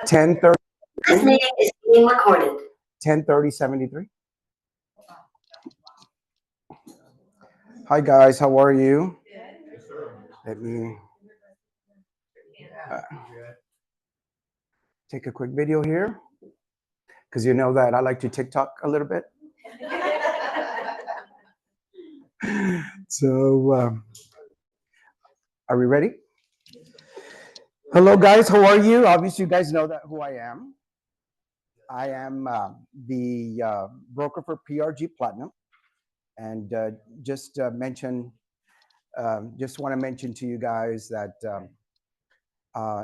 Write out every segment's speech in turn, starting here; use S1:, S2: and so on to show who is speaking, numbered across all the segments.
S1: 10:30.
S2: This meeting is being recorded.
S1: 10:30:73. Hi guys, how are you? Let me take a quick video here, because you know that I like to TikTok a little bit. So, are we ready? Hello guys, how are you? Obviously, you guys know that who I am. I am the broker for PRG Platinum, and just want to mention to you guys that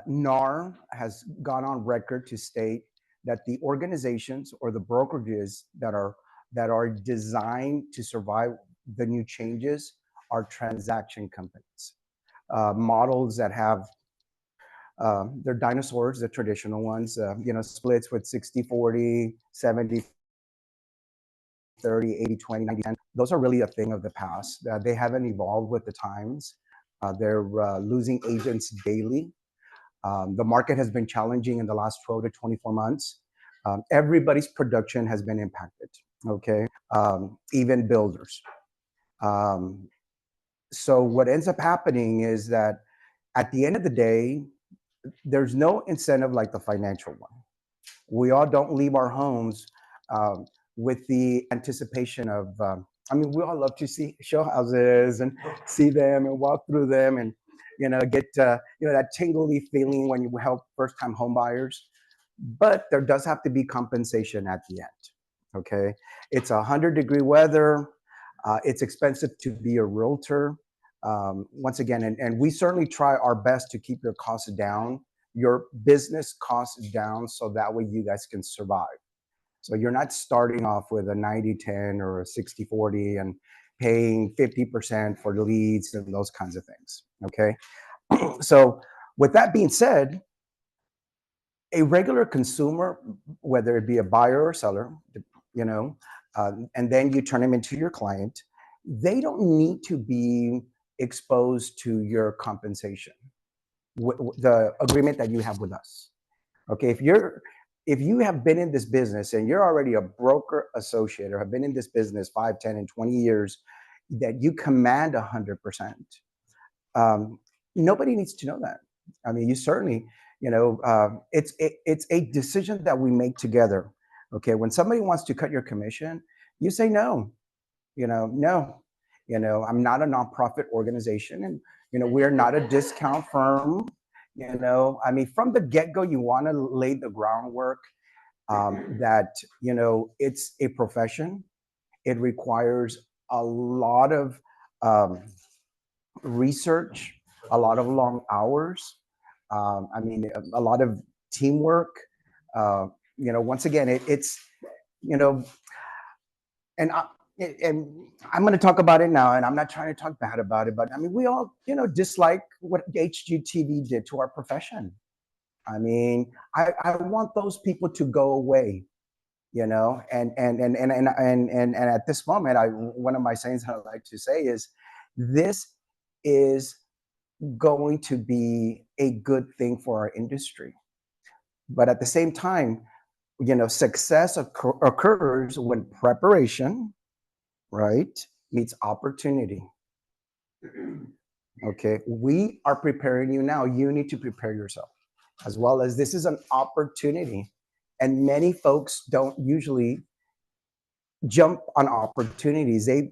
S1: NAR has gone on record to state that the organizations or the brokerages that are designed to survive the new changes are transaction companies, models that have they're dinosaurs, the traditional ones, splits with 60-40, 70-30, 80-20, 90-10. Those are really a thing of the past. They haven't evolved with the times. They're losing agents daily. The market has been challenging in the last 12 to 24 months. Everybody's production has been impacted, okay? Even builders. So what ends up happening is that at the end of the day, there's no incentive like the financial one. We all don't leave our homes with the anticipation of, we all love to show houses and see them and walk through them and, get, that tingly feeling when you help first-time home buyers. But there does have to be compensation at the end, okay? It's 100-degree weather. It's expensive to be a realtor. Once again, and we certainly try our best to keep your costs down, your business costs down, so that way you guys can survive. So you're not starting off with a 90-10 or a 60-40 and paying 50% for the leads and those kinds of things, okay? So with that being said, a regular consumer, whether it be a buyer or seller, and then you turn them into your client, they don't need to be exposed to your compensation, the agreement that you have with us. Okay, if you have been in this business and you're already a broker associate or have been in this business 5, 10, and 20 years, that you command 100%. Nobody needs to know that. You certainly, it's a decision that we make together. Okay, when somebody wants to cut your commission, you say no. No. I'm not a nonprofit organization, and we're not a discount firm. From the get-go, you want to lay the groundwork that, it's a profession. It requires a lot of research, a lot of long hours, a lot of teamwork. Once again, it's, and I'm going to talk about it now, and I'm not trying to talk bad about it, but we all, dislike what HGTV did to our profession. I want those people to go away, and at this moment, one of my sayings that I like to say is, this is going to be a good thing for our industry. But at the same time, success occurs when preparation, right, meets opportunity. Okay, we are preparing you now. You need to prepare yourself, as well as this is an opportunity. And many folks don't usually jump on opportunities. They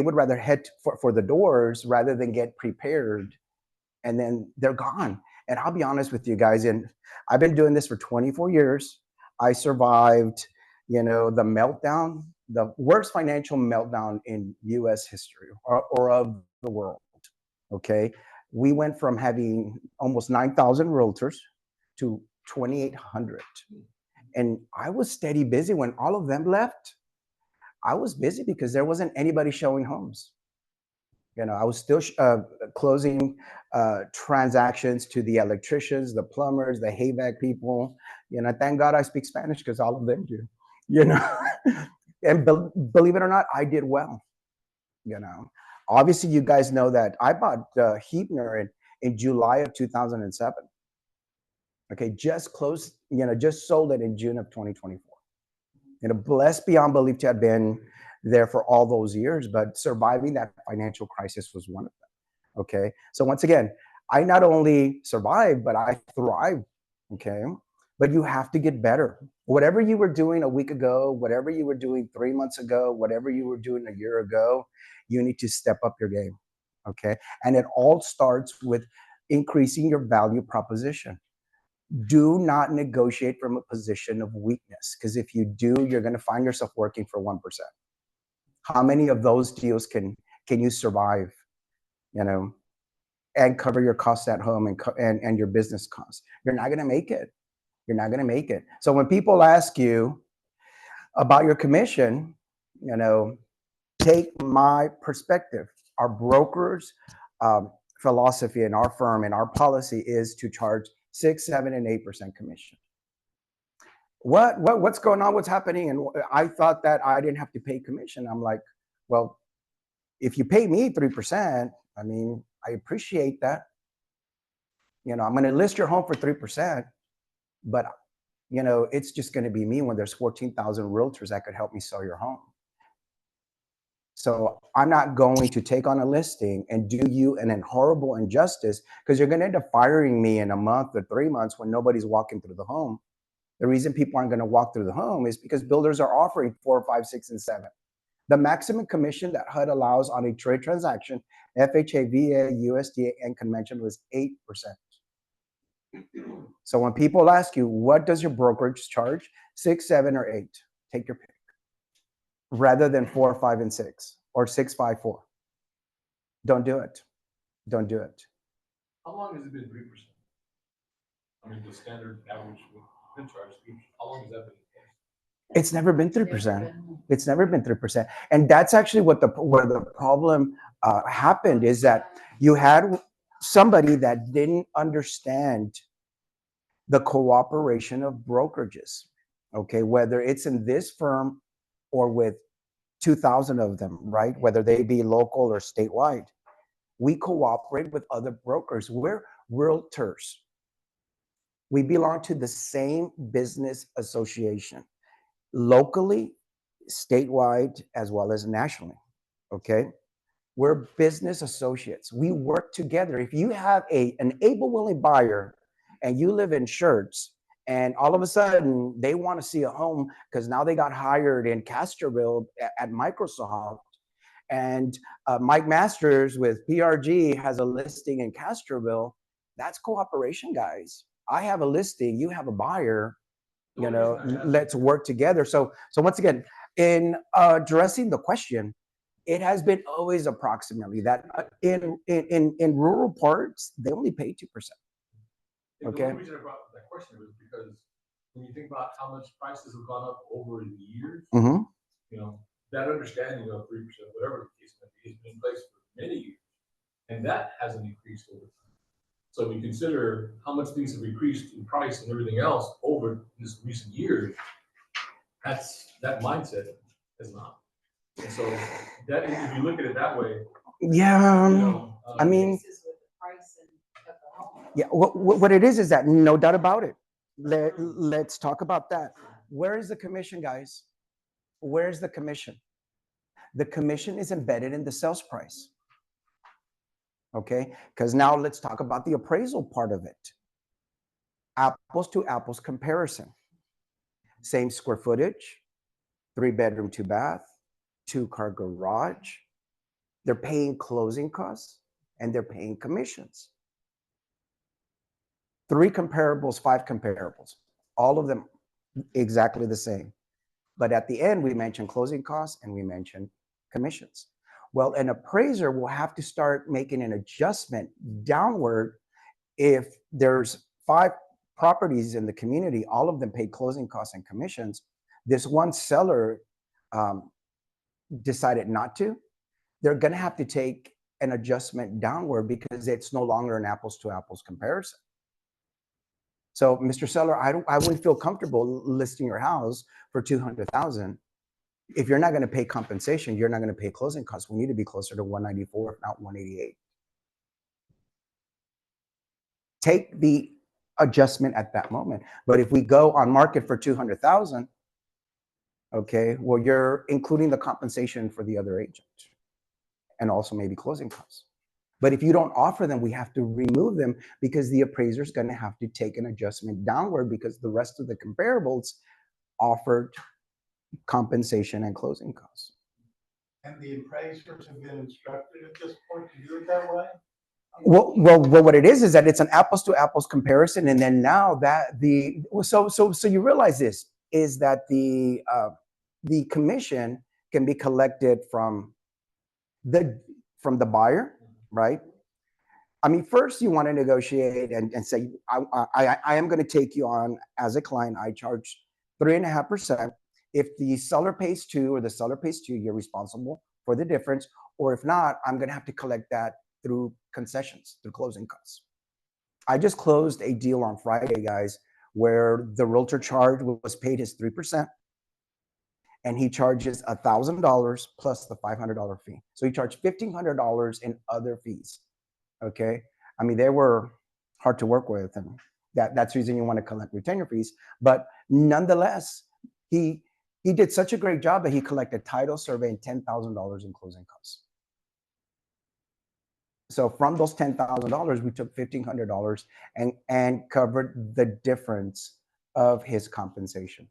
S1: would rather head for the doors rather than get prepared, and then they're gone. And I'll be honest with you guys, and I've been doing this for 24 years. I survived, the meltdown, the worst financial meltdown in U.S. history or of the world, okay? We went from having almost 9,000 realtors to 2,800. And I was steady busy when all of them left. I was busy because there wasn't anybody showing homes. I was still closing transactions to the electricians, the plumbers, the HVAC people. Thank God I speak Spanish, because all of them do. And believe it or not, I did well. Obviously, you guys know that I bought Huebner in July of 2007. Okay, just closed, just sold it in June of 2024. Blessed beyond belief to have been there for all those years, but surviving that financial crisis was one of them. Okay, so once again, I not only survived, but I thrived. Okay, but you have to get better. Whatever you were doing a week ago, whatever you were doing 3 months ago, whatever you were doing a year ago, you need to step up your game. Okay, and it all starts with increasing your value proposition. Do not negotiate from a position of weakness, because if you do, you're going to find yourself working for 1%. How many of those deals can you survive, and cover your costs at home and your business costs? You're not going to make it. You're not going to make it. So when people ask you about your commission, take my perspective. Our brokers' philosophy in our firm and our policy is to charge 6, 7, and 8% commission. What's going on? What's happening? And I thought that I didn't have to pay commission. I'm like, well, if you pay me 3%, I mean, I appreciate that. I'm going to list your home for 3%, but it's just going to be me when there's 14,000 realtors that could help me sell your home. So I'm not going to take on a listing and do you an horrible injustice, because you're going to end up firing me in a month or 3 months when nobody's walking through the home. The reason people aren't going to walk through the home is because builders are offering 4, 5, 6, and 7. The maximum commission that HUD allows on a trade transaction, FHA, VA, USDA, and conventional, is 8%. So when people ask you, what does your brokerage charge? 6, 7, or 8. Take your pick. Rather than 4, 5, and 6, or 6, 5, 4. Don't do it. Don't do it.
S3: How long has it been 3%? I mean, the standard average been charged. How long has that been?
S1: It's never been 3%. It's never been 3%. And that's actually where the problem happened, is that you had somebody that didn't understand the cooperation of brokerages. Okay, whether it's in this firm or with 2,000 of them, right? Whether they be local or statewide, we cooperate with other brokers. We're realtors. We belong to the same business association, locally, statewide, as well as nationally. Okay, we're business associates. We work together. If you have an able, willing buyer and you live in Shirts, and all of a sudden they want to see a home because now they got hired in Castroville at Microsoft, and Mike Masters with PRG has a listing in Castroville, that's cooperation, guys. I have a listing, you have a buyer, let's work together. So once again, in addressing the question, it has been always approximately that. In rural parts, they only pay 2%.
S3: Okay. The reason I brought up that question was because when you think about how much prices have gone up over the years, that understanding of 3%, whatever the case may be, has been in place for many years, and that hasn't increased over time. So when you consider how much things have increased in price and everything else over this recent years, that mindset has not. And so that, if you look at it that way,
S1: I mean, yeah, what it is that, no doubt about it. Let's talk about that. Where is the commission, guys? Where's the commission? The commission is embedded in the sales price. Okay, because now let's talk about the appraisal part of it. Apples to apples comparison. Same square footage, 3-bedroom, 2-bath, 2-car garage. They're paying closing costs and they're paying commissions. 3 comparables, 5 comparables, all of them exactly the same. But at the end, we mention closing costs and we mention commissions. Well, an appraiser will have to start making an adjustment downward if there's 5 properties in the community, all of them pay closing costs and commissions. This one seller decided not to. They're going to have to take an adjustment downward because it's no longer an apples to apples comparison. So, Mr. Seller, I wouldn't feel comfortable listing your house for $200,000. If you're not going to pay compensation, you're not going to pay closing costs. We need to be closer to 194, if not 188. Take the adjustment at that moment. But if we go on market for 200,000, okay, well, you're including the compensation for the other agent and also maybe closing costs. But if you don't offer them, we have to remove them because the appraiser is going to have to take an adjustment downward because the rest of the comparables offered compensation and closing costs.
S4: And the appraisers have been instructed at this point to do it that way?
S1: Well, what it is that it's an apples to apples comparison, and then now that so you realize this is that the commission can be collected from the buyer, right? I mean, first you want to negotiate and say, I am going to take you on as a client. I charge 3.5%. If the seller pays 2 or the seller pays 2, you're responsible for the difference. Or if not, I'm going to have to collect that through concessions, through closing costs. I just closed a deal on Friday, guys, where the realtor charge was paid his 3%. And he charges $1,000 plus the $500 fee. So he charged $1,500 in other fees. Okay. I mean, they were hard to work with, and that's the reason you want to collect retainer fees. But nonetheless, he did such a great job that he collected title, survey, and $10,000 in closing costs. So from those $10,000, we took $1,500 and covered the difference of his compensation.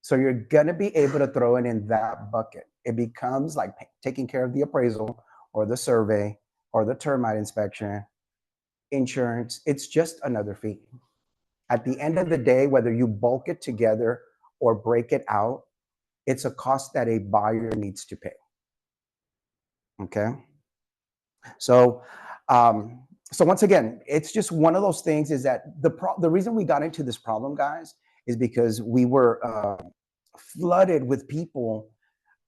S1: So you're going to be able to throw it in that bucket. It becomes like taking care of the appraisal or the survey or the termite inspection, insurance. It's just another fee. At the end of the day, whether you bulk it together or break it out, it's a cost that a buyer needs to pay. Okay. So, so once again, it's just one of those things is that the reason we got into this problem, guys, is because we were flooded with people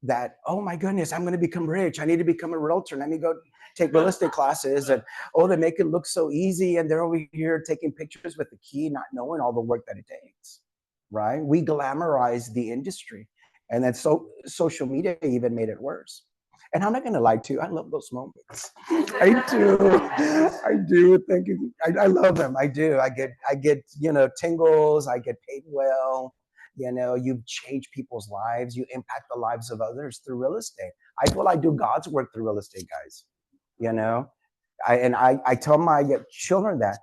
S1: that, oh my goodness, I'm going to become rich. I need to become a realtor. Let me go take real estate classes. And oh, they make it look so easy. And they're over here taking pictures with the key, not knowing all the work that it takes, right? We glamorize the industry. And then social media even made it worse. And I'm not going to lie to you. I love those moments. I do. I do. Thank you. I love them. I do. I get, tingles. I get paid well. You change people's lives. You impact the lives of others through real estate. I feel I do God's work through real estate, guys. I tell my children that.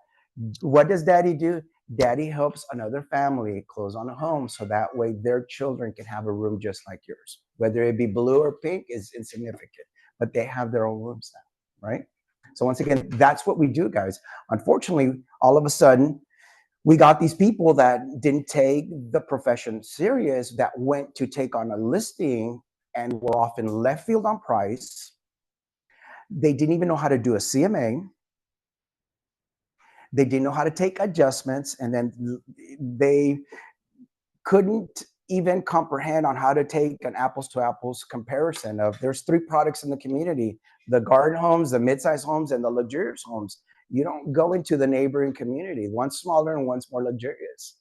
S1: What does Daddy do? Daddy helps another family close on a home so that way their children can have a room just like yours. Whether it be blue or pink is insignificant, but they have their own rooms now, right? So once again, that's what we do, guys. Unfortunately, all of a sudden, we got these people that didn't take the profession serious, that went to take on a listing and were often left field on price. They didn't even know how to do a CMA. They didn't know how to take adjustments, and then they couldn't even comprehend on how to take an apples to apples comparison of there's 3 products in the community: the garden homes, the mid-sized homes, and the luxurious homes. You don't go into the neighboring community. One's smaller and one's more luxurious.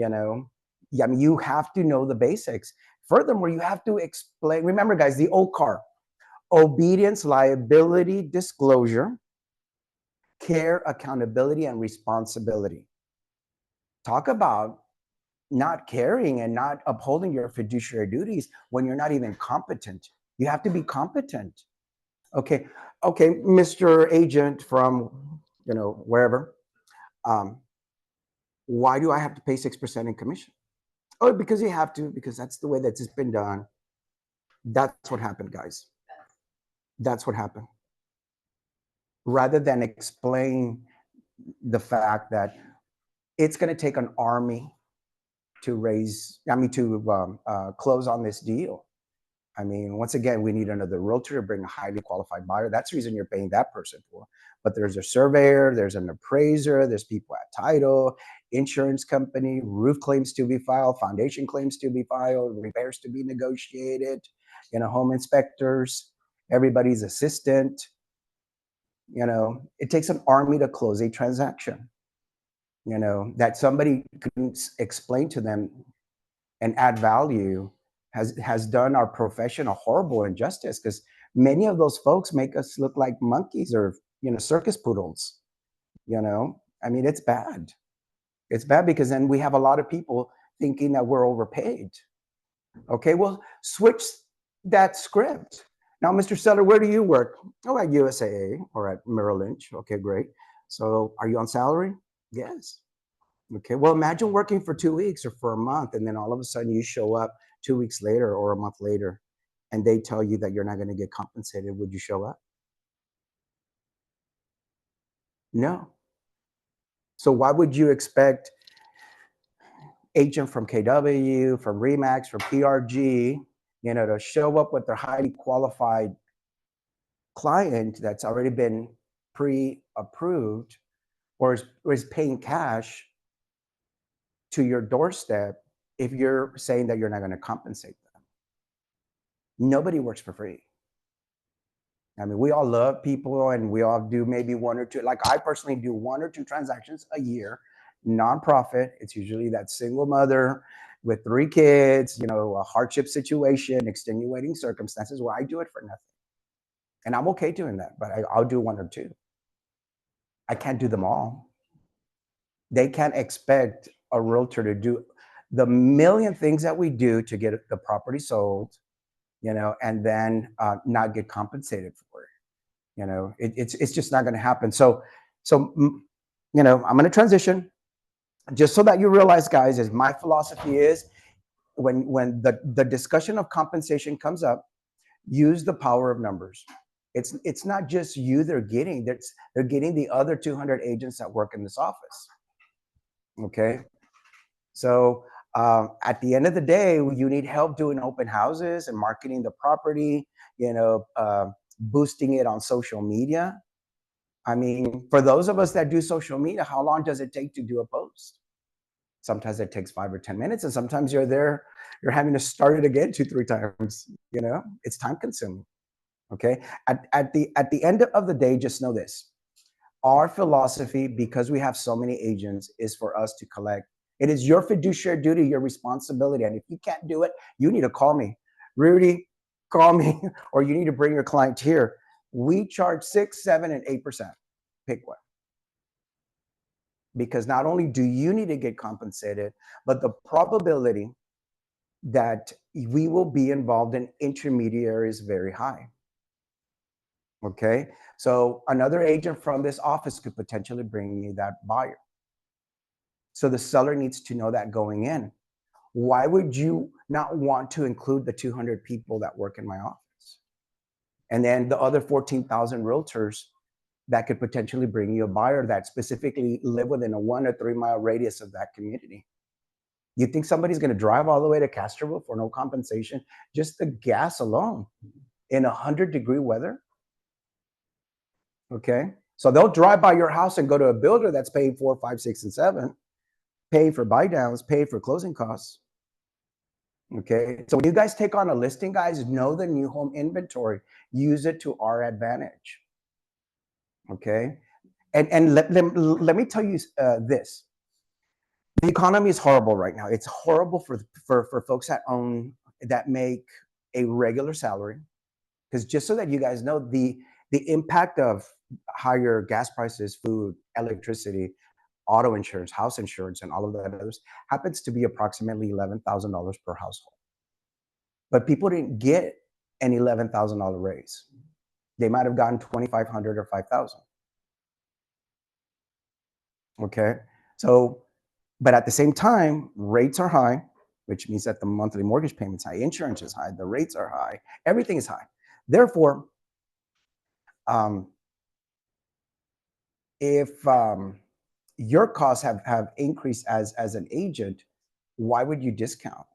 S1: I mean, you have to know the basics. Furthermore, you have to explain. Remember, guys, the OCAR: obedience, liability, disclosure, care, accountability, and responsibility. Talk about not caring and not upholding your fiduciary duties when you're not even competent. You have to be competent. Okay, Mr. Agent from wherever. Why do I have to pay 6% in commission? Oh, because you have to, because that's the way that it's been done. That's what happened, guys. That's what happened. Rather than explain the fact that it's going to take an army to close on this deal. I mean, once again, we need another realtor to bring a highly qualified buyer. That's the reason you're paying that person for. But there's a surveyor, there's an appraiser, there's people at title, insurance company, roof claims to be filed, foundation claims to be filed, repairs to be negotiated, home inspectors, everybody's assistant. It takes an army to close a transaction, that somebody couldn't explain to them and add value has done our profession a horrible injustice, because many of those folks make us look like monkeys or, circus poodles, I mean, it's bad. It's bad because then we have a lot of people thinking that we're overpaid. Okay, well, switch that script. Now, Mr. Seller, where do you work? Oh, at USAA or at Merrill Lynch. Okay, great. So are you on salary? Yes. Okay, well, imagine working for 2 weeks or for a month, and then all of a sudden you show up 2 weeks later or a month later, and they tell you that you're not going to get compensated. Would you show up? No. So why would you expect agent from KW, from Remax, from PRG, to show up with their highly qualified client that's already been pre-approved or is paying cash to your doorstep if you're saying that you're not going to compensate them? Nobody works for free. I mean, we all love people and we all do maybe one or two. Like I personally do 1 or 2 transactions a year, nonprofit. It's usually that single mother with 3 kids, a hardship situation, extenuating circumstances where I do it for nothing. And I'm okay doing that, but I'll do 1 or 2. I can't do them all. They can't expect a realtor to do the million things that we do to get the property sold, and then not get compensated for it. It's just not going to happen. So I'm going to transition just so that you realize, guys, is my philosophy is when the discussion of compensation comes up, use the power of numbers. It's not just you they're getting the other 200 agents that work in this office. Okay, so at the end of the day, you need help doing open houses and marketing the property, boosting it on social media. I mean, for those of us that do social media, how long does it take to do a post? Sometimes it takes 5 or 10 minutes, and sometimes you're having to start it again 2-3 times. It's time consuming. Okay, at the end of the day, just know this: our philosophy, because we have so many agents, is for us to collect. It is your fiduciary duty, your responsibility, and if you can't do it, you need to call me, Rudy. Call me, or you need to bring your client here. We charge 6, 7, and 8%. Pick one. Because not only do you need to get compensated, but the probability that we will be involved in intermediary is very high. Okay, so another agent from this office could potentially bring you that buyer. So the seller needs to know that going in. Why would you not want to include the 200 people that work in my office? And then the other 14,000 realtors that could potentially bring you a buyer that specifically live within a 1 or 3 mile radius of that community. You think somebody's going to drive all the way to Castroville for no compensation? Just the gas alone in 100-degree weather? Okay, so they'll drive by your house and go to a builder that's paying 4, 5, 6, and 7, pay for buy downs, pay for closing costs. Okay, so when you guys take on a listing, guys, know the new home inventory. Use it to our advantage. Okay, and let me tell you this: the economy is horrible right now. It's horrible for folks that make a regular salary. Because just so that you guys know, the impact of higher gas prices, food, electricity, auto insurance, house insurance, and all of that others happens to be approximately $11,000 per household. But people didn't get an $11,000 raise. They might have gotten $2,500 or $5,000. Okay, so, but at the same time, rates are high, which means that the monthly mortgage payment's high, insurance is high, the rates are high, everything is high. Therefore, if your costs have increased as an agent, why would you discount?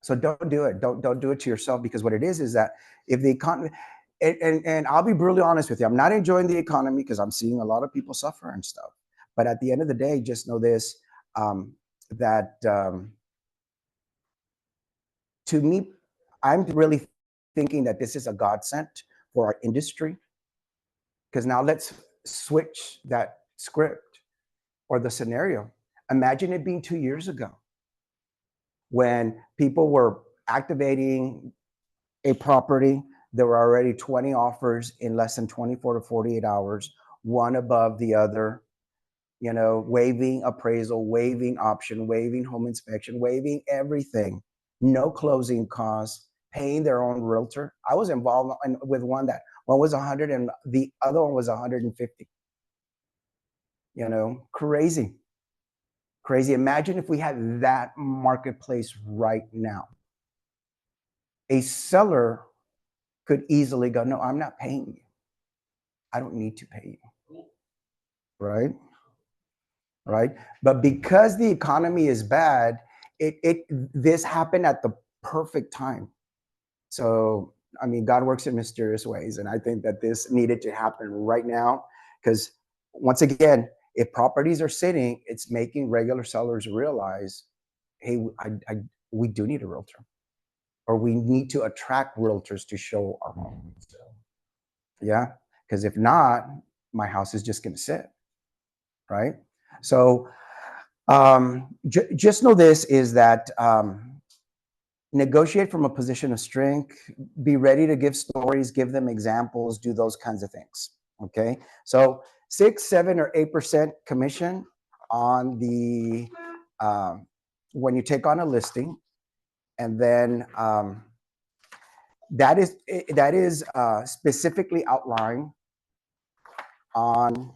S1: So don't do it. Don't do it to yourself, because what it is that if the economy, and I'll be brutally honest with you, I'm not enjoying the economy because I'm seeing a lot of people suffer and stuff. But at the end of the day, just know this, that to me, I'm really thinking that this is a godsend for our industry. Because now let's switch that script or the scenario. Imagine it being 2 years ago when people were activating a property. There were already 20 offers in less than 24 to 48 hours, one above the other, you know, waiving appraisal, waiving option, waiving home inspection, waiving everything, no closing costs, paying their own realtor. I was involved with one was 100 and the other one was 150. You know, crazy. Crazy. Imagine if we had that marketplace right now. A seller could easily go, no, I'm not paying you. I don't need to pay you. Right? Right? But because the economy is bad, this happened at the perfect time. So, I mean, God works in mysterious ways. And I think that this needed to happen right now because, once again, if properties are sitting, it's making regular sellers realize, hey, we do need a realtor, or we need to attract realtors to show our home. Yeah, because if not, my house is just going to sit, right? So just know this is that negotiate from a position of strength, be ready to give stories, give them examples, do those kinds of things. Okay, so 6, 7, or 8% commission on the when you take on a listing, and then that is specifically outlined on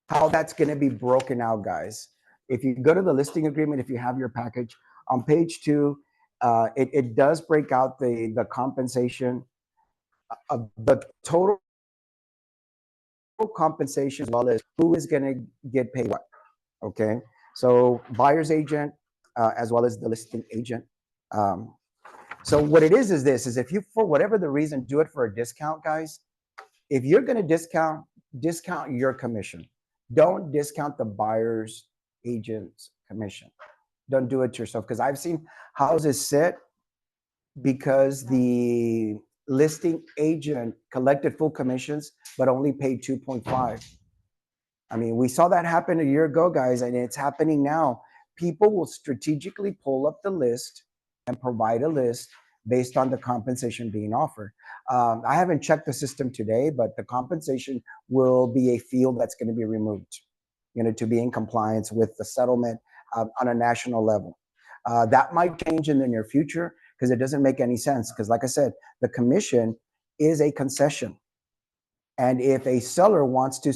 S1: how that's going to be broken out, guys. If you go to the listing agreement, if you have your package on page 2, it does break out the compensation of the total compensation, as well as who is going to get paid what. Okay, so buyer's agent, as well as the listing agent. So what it is this: is if you, for whatever the reason, do it for a discount, guys. If you're going to discount your commission. Don't discount the buyer's agent's commission. Don't do it yourself, because I've seen houses sit because the listing agent collected full commissions but only paid 2.5. I mean, we saw that happen a year ago, guys, and it's happening now. People will strategically pull up the list and provide a list based on the compensation being offered. I haven't checked the system today, but the compensation will be a field that's going to be removed, you know, to be in compliance with the settlement on a national level. That might change in the near future because it doesn't make any sense. Because, like I said, the commission is a concession. And if a seller wants to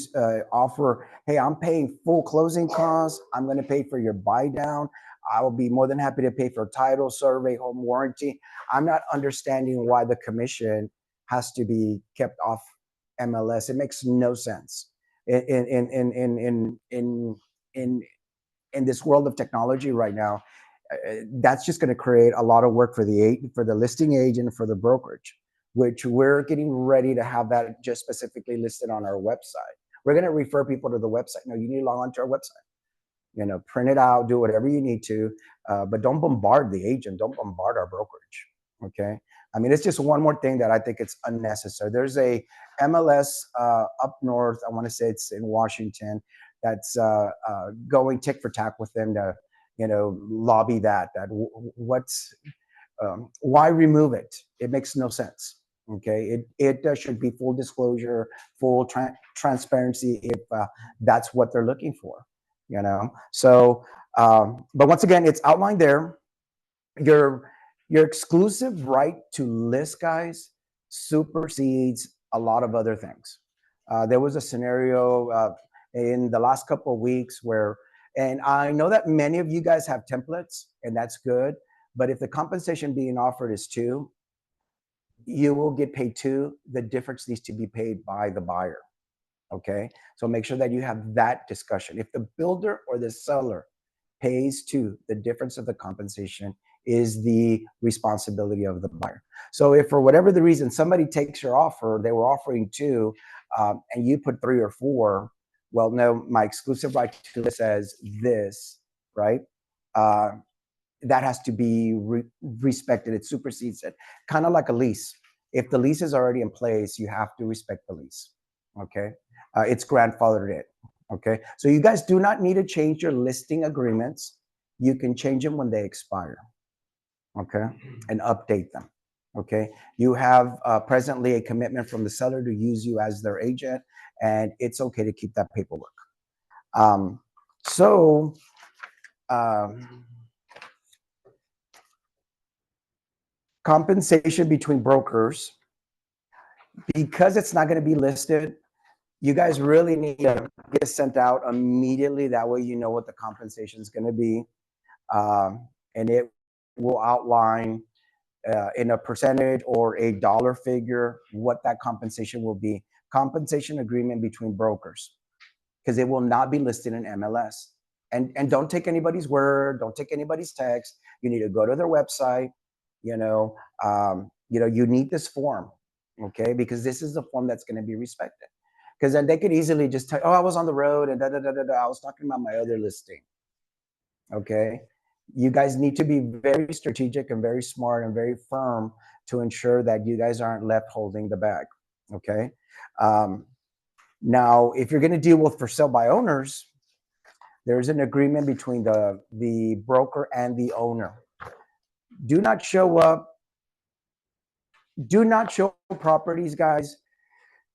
S1: offer, hey, I'm paying full closing costs, I'm going to pay for your buy down, I will be more than happy to pay for title, survey, home warranty. I'm not understanding why the commission has to be kept off MLS. It makes no sense. In this world of technology right now, that's just going to create a lot of work for the listing agent, for the brokerage, which we're getting ready to have that just specifically listed on our website. We're going to refer people to the website. No, you need to log on to our website. You know, print it out, do whatever you need to, but don't bombard the agent. Don't bombard our brokerage. Okay. I mean, it's just one more thing that I think it's unnecessary. There's a MLS up north. I want to say it's in Washington. That's going tick for tack with them to, you know, lobby that. Why remove it? It makes no sense. Okay, it should be full disclosure, full transparency if that's what they're looking for. You know, so but once again, it's outlined there. Your exclusive right to list, guys, supersedes a lot of other things. There was a scenario in the last couple of weeks where, and I know that many of you guys have templates, and that's good. But if the compensation being offered is 2, you will get paid 2. The difference needs to be paid by the buyer. Okay, so make sure that you have that discussion. If the builder or the seller pays 2, the difference of the compensation is the responsibility of the buyer. So if for whatever the reason somebody takes your offer, they were offering 2, and you put 3 or 4, well, no, my exclusive right to list says this, right? That has to be respected. It supersedes it. Kind of like a lease. If the lease is already in place, you have to respect the lease. Okay, it's grandfathered in. Okay, so you guys do not need to change your listing agreements. You can change them when they expire. Okay, and update them. Okay, you have presently a commitment from the seller to use you as their agent, and it's okay to keep that paperwork. Um, so, um, compensation between brokers, because it's not going to be listed, you guys really need to get sent out immediately. That way you know what the compensation is going to be. And it will outline in a percentage or a dollar figure what that compensation will be. Compensation agreement between brokers, because it will not be listed in MLS. And don't take anybody's word, don't take anybody's text. You need to go to their website. You need this form, okay? Because this is the form that's going to be respected. Because then they could easily just tell, oh, I was on the road and da da da da da. I was talking about my other listing. Okay, you guys need to be very strategic and very smart and very firm to ensure that you guys aren't left holding the bag. Okay. Now, if you're going to deal with for sale by owners, there's an agreement between the broker and the owner. Do not show up. Do not show properties, guys.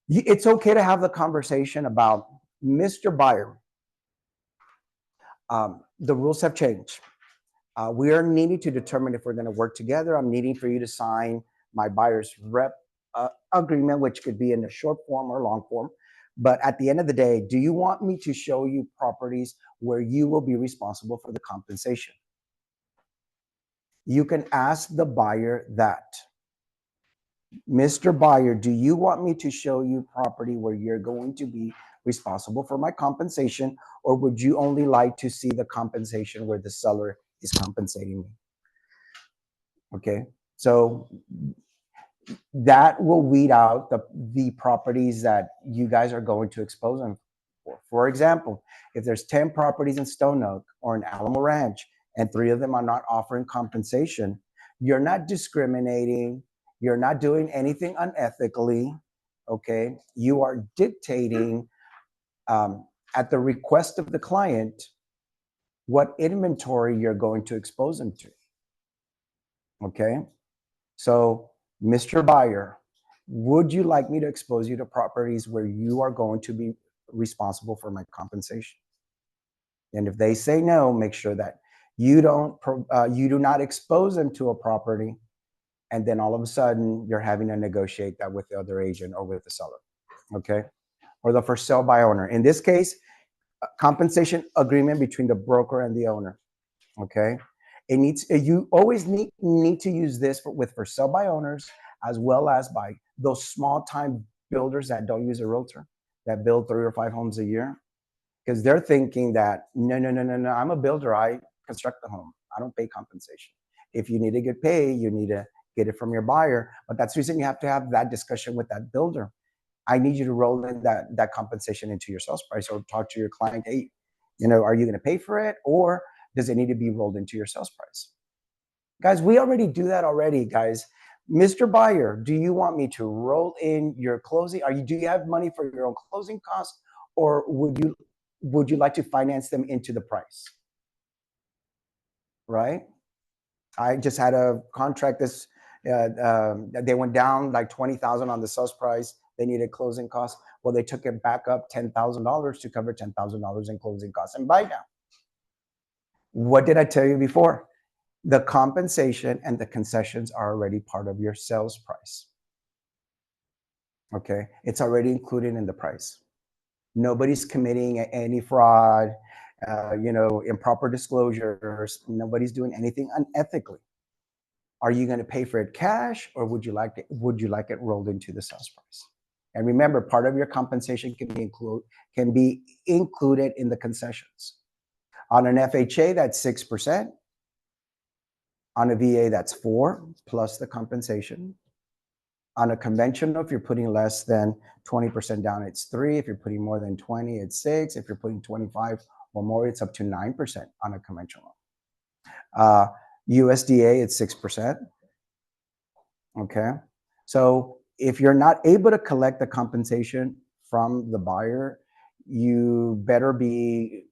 S1: It's okay to have the conversation about Mr. Buyer. The rules have changed. We are needing to determine if we're going to work together. I'm needing for you to sign my buyer's rep agreement, which could be in a short form or long form. But at the end of the day, do you want me to show you properties where you will be responsible for the compensation? You can ask the buyer that. Mr. Buyer, do you want me to show you property where you're going to be responsible for my compensation, or would you only like to see the compensation where the seller is compensating me? Okay, so that will weed out the properties that you guys are going to expose them for. For example, if there's 10 properties in Stone Oak or in Alamo Ranch and 3 of them are not offering compensation, you're not discriminating, you're not doing anything unethically, okay? You are dictating at the request of the client what inventory you're going to expose them to, okay? So, Mr. Buyer, would you like me to expose you to properties where you are going to be responsible for my compensation? And if they say no, make sure that you do not expose them to a property, and then all of a sudden you're having to negotiate that with the other agent or with the seller, okay? Or the for sale by owner. In this case, compensation agreement between the broker and the owner, okay? You always need to use this with for sale by owners, as well as by those small time builders that don't use a realtor, that build 3 or 5 homes a year, because they're thinking that no, I'm a builder, I construct the home, I don't pay compensation. If you need to get paid, you need to get it from your buyer. But that's the reason you have to have that discussion with that builder. I need you to roll in that compensation into your sales price, or talk to your client. Hey, are you going to pay for it, or does it need to be rolled into your sales price? Guys, we already do that already, guys. Mr. Buyer, do you want me to roll in your closing? Do you have money for your own closing costs, or would you like to finance them into the price? Right? I just had a contract they went down like $20,000 on the sales price. They needed closing costs. Well, they took it back up $10,000 to cover $10,000 in closing costs and buy down. What did I tell you before? The compensation and the concessions are already part of your sales price. Okay, it's already included in the price. Nobody's committing any fraud, improper disclosures. Nobody's doing anything unethically. Are you going to pay for it cash, or would you like it rolled into the sales price? And remember, part of your compensation can be included in the concessions. On an FHA, that's 6%. On a VA, that's 4 plus the compensation. On a conventional, if you're putting less than 20% down, it's 3. If you're putting more than 20, it's 6. If you're putting 25 or more, it's up to 9% on a conventional. USDA, it's 6%. Okay. So if you're not able to collect the compensation from the buyer, you better be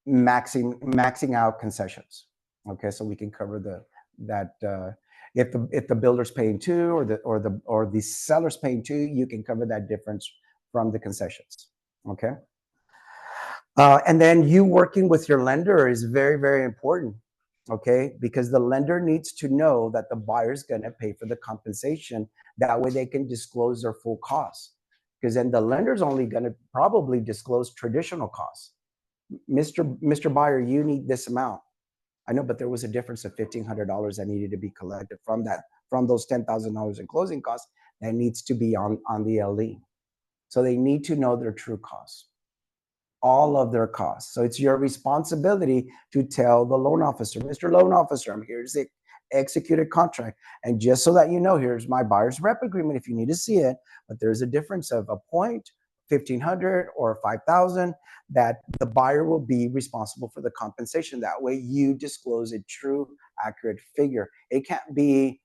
S1: maxing out concessions. Okay, so we can cover that If the builder's paying 2 or the seller's paying 2, you can cover that difference from the concessions. Okay. And then you working with your lender is very, very important. Okay, because the lender needs to know that the buyer's going to pay for the compensation. That way they can disclose their full costs. Because then the lender's only going to probably disclose traditional costs. Mr. Buyer, you need this amount. I know, but there was a difference of $1,500 that needed to be collected from those $10,000 in closing costs that needs to be on the LE. So they need to know their true costs, all of their costs. So it's your responsibility to tell the loan officer, Mr. Loan Officer, I'm here to execute a contract. And just so that you know, here's my buyer's rep agreement if you need to see it, but there's a difference of a point, 1,500 or 5,000, that the buyer will be responsible for the compensation. That way you disclose a true, accurate figure. It can't be,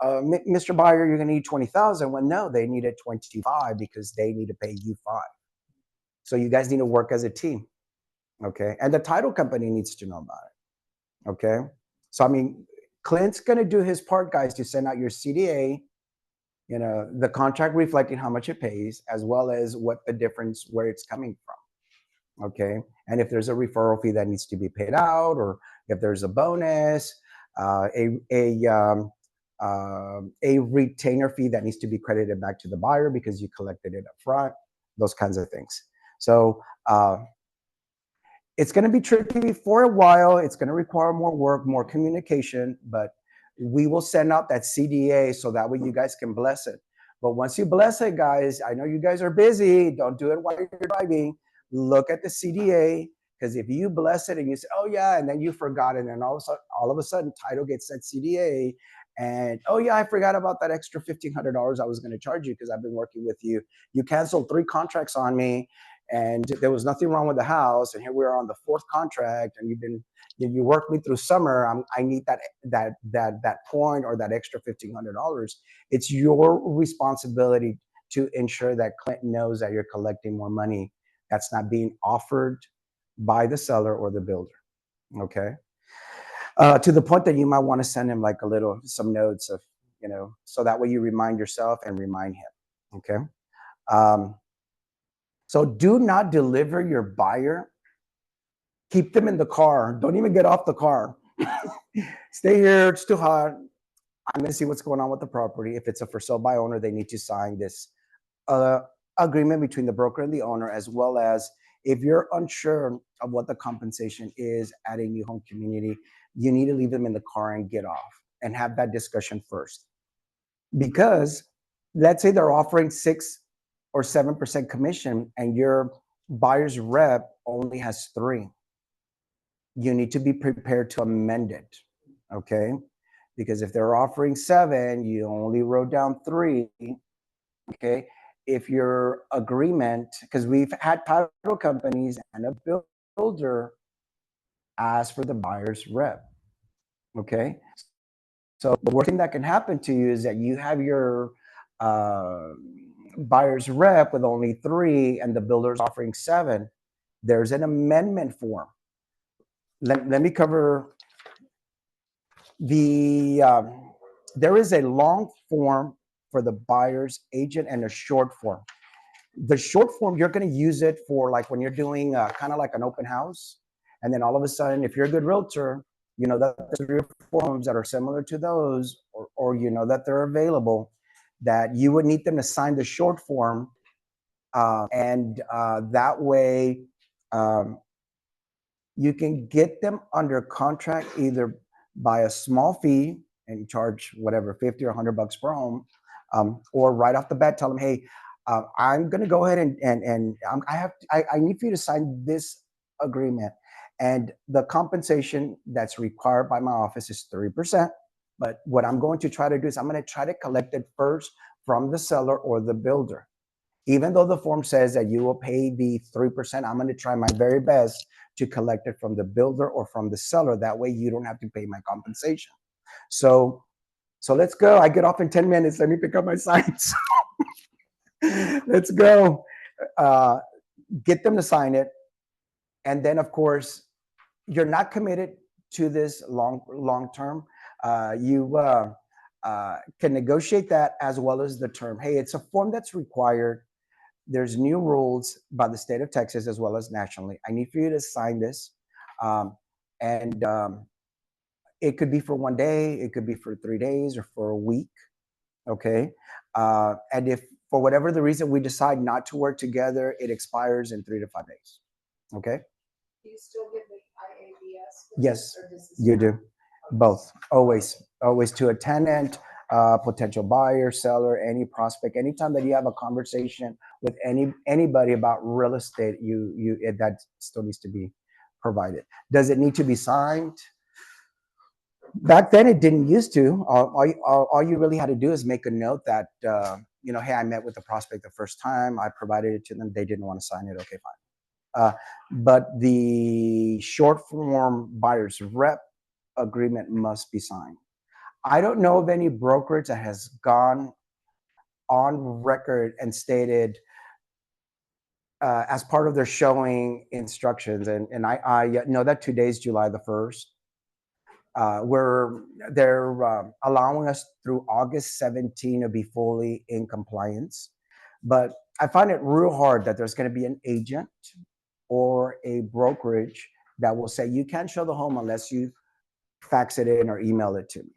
S1: Mr. Buyer, you're gonna need 20,000. Well, no, they needed 25 because they need to pay you 5. So you guys need to work as a team, okay? And the title company needs to know about it, okay? So, I mean, Clint's gonna do his part, guys, to send out your CDA, you know, the contract reflecting how much it pays, as well as what the difference, where it's coming from, okay? And if there's a referral fee that needs to be paid out, or if there's a bonus, a retainer fee that needs to be credited back to the buyer because you collected it up front, those kinds of things. So it's going to be tricky for a while. It's going to require more work, more communication, but we will send out that CDA so that way you guys can bless it. But once you bless it, guys, I know you guys are busy. Don't do it while you're driving. Look at the CDA, because if you bless it and you say, oh yeah, and then you forgot it, and all of a sudden title gets that CDA, and oh yeah, I forgot about that extra $1,500 I was going to charge you because I've been working with you. You canceled 3 contracts on me, and there was nothing wrong with the house, and here we are on the 4th contract, and you worked me through summer. I need that point or that extra $1,500. It's your responsibility to ensure that Clint knows that you're collecting more money that's not being offered by the seller or the builder. Okay. To the point that you might want to send him like some notes of, you know, so that way you remind yourself and remind him. Okay. So do not deliver your buyer. Keep them in the car. Don't even get off the car. Stay here. It's too hot. I'm going to see what's going on with the property. If it's a for sale by owner, they need to sign this agreement between the broker and the owner, as well as if you're unsure of what the compensation is at a new home community, you need to leave them in the car and get off and have that discussion first. Because let's say they're offering 6 or 7% commission and your buyer's rep only has 3. You need to be prepared to amend it, okay? Because if they're offering 7, you only wrote down 3, okay? If your agreement, because we've had title companies and a builder ask for the buyer's rep, okay? So the worst thing that can happen to you is that you have your buyer's rep with only 3 and the builder's offering 7. There's an amendment form. Let me cover the, there is a long form for the buyer's agent and a short form. The short form, you're going to use it for like when you're doing kind of like an open house. And then all of a sudden, if you're a good realtor, you know that there's 3 or 4 forms that are similar to those, or you know that they're available, that you would need them to sign the short form. And that way, you can get them under contract either by a small fee and you charge whatever, 50 or $100 per home, or right off the bat, tell them, hey, I'm going to go ahead and I need for you to sign this agreement. And the compensation that's required by my office is 3%. But what I'm going to try to do is I'm going to try to collect it first from the seller or the builder. Even though the form says that you will pay the 3%, I'm going to try my very best to collect it from the builder or from the seller. That way you don't have to pay my compensation. So let's go. I get off in 10 minutes. Let me pick up my signs. Let's go. Get them to sign it. And then, of course, you're not committed to this long term. can negotiate that as well as the term. Hey, it's a form that's required. There's new rules by the state of Texas as well as nationally. I need for you to sign this. And it could be for 1 day, it could be for 3 days or for a week. Okay. And if for whatever the reason we decide not to work together, it expires in 3 to 5 days. Okay.
S5: Do you still get the IABS?
S1: Yes, you do. Both. Always to a tenant, potential buyer, seller, any prospect. Anytime that you have a conversation with anybody about real estate, that still needs to be provided. Does it need to be signed? Back then, it didn't used to. All you really had to do is make a note that hey, I met with the prospect the first time. I provided it to them. They didn't want to sign it. Okay, fine. But the short form buyer's rep agreement must be signed. I don't know of any brokerage that has gone on record and stated as part of their showing instructions, and I know that today's July the 1st, where they're allowing us through August 17 to be fully in compliance. But I find it real hard that there's going to be an agent or a brokerage that will say you can't show the home unless you fax it in or email it to me.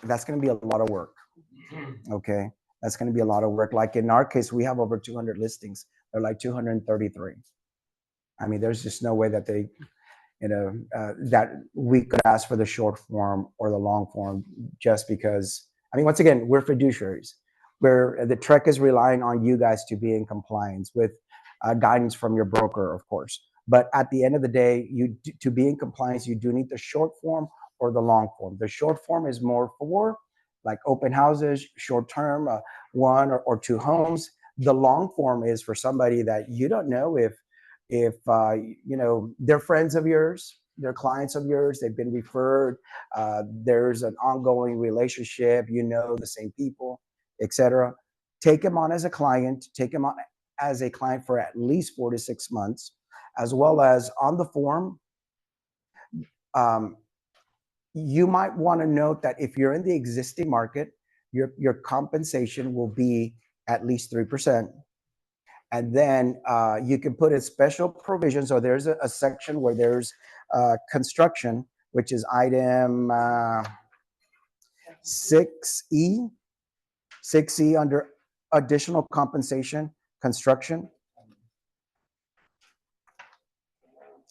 S1: That's going to be a lot of work. Okay, that's going to be a lot of work. Like in our case, we have over 200 listings. They're like 233. I mean, there's just no way that they, that we could ask for the short form or the long form just because. I mean, once again, we're fiduciaries. Where the TREC is relying on you guys to be in compliance with guidance from your broker, of course. But at the end of the day, to be in compliance, you do need the short form or the long form. The short form is more for like open houses, short term, 1 or 2 homes. The long form is for somebody that you don't know if they're friends of yours, they're clients of yours, they've been referred, there's an ongoing relationship, the same people, etc. Take them on as a client, take them on as a client for at least 4 to 6 months, as well as on the form. You might want to note that if you're in the existing market, your compensation will be at least 3%. And then you can put in special provisions, or there's a section where there's construction, which is item 6E under additional compensation, construction.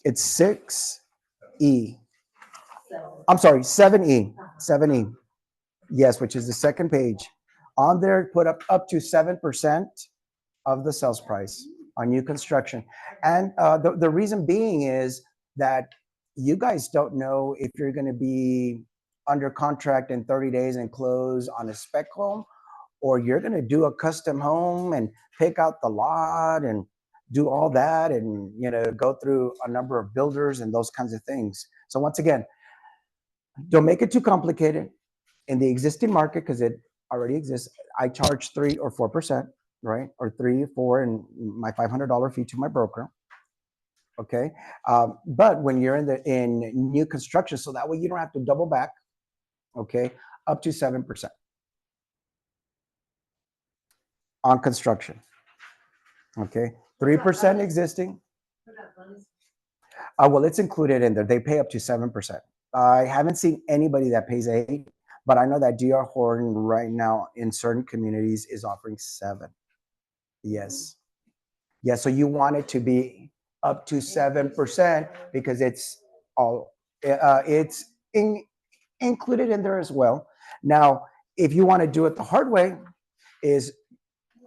S1: It's 6E. I'm sorry, 7E. 7E. Yes, which is the second page. On there, put up to 7% of the sales price on new construction. And the reason being is that you guys don't know if you're going to be under contract in 30 days and close on a spec home, or you're going to do a custom home and pick out the lot and do all that and go through a number of builders and those kinds of things. So once again, don't make it too complicated. In the existing market, because it already exists, I charge 3 or 4%, right? Or 3 or 4, and my $500 fee to my broker. Okay, but when you're in new construction, so that way you don't have to double back. Okay, up to 7% on construction. Okay, 3% existing. Well, it's included in there. They pay up to 7%. I haven't seen anybody that pays 8, but I know that DR Horton right now in certain communities is offering 7. Yes. Yeah, so you want it to be up to 7% because it's all included in there as well. Now, if you want to do it the hard way, is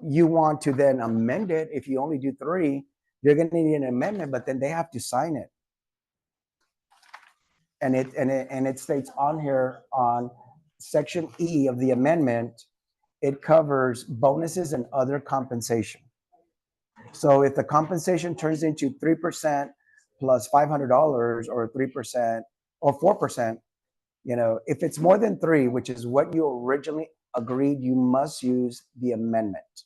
S1: you want to then amend it. If you only do 3, you're going to need an amendment, but then they have to sign it. And it states on here on section E of the amendment, it covers bonuses and other compensation. So if the compensation turns into 3% plus $500 or 3% or 4%, if it's more than 3, which is what you originally agreed, you must use the amendment,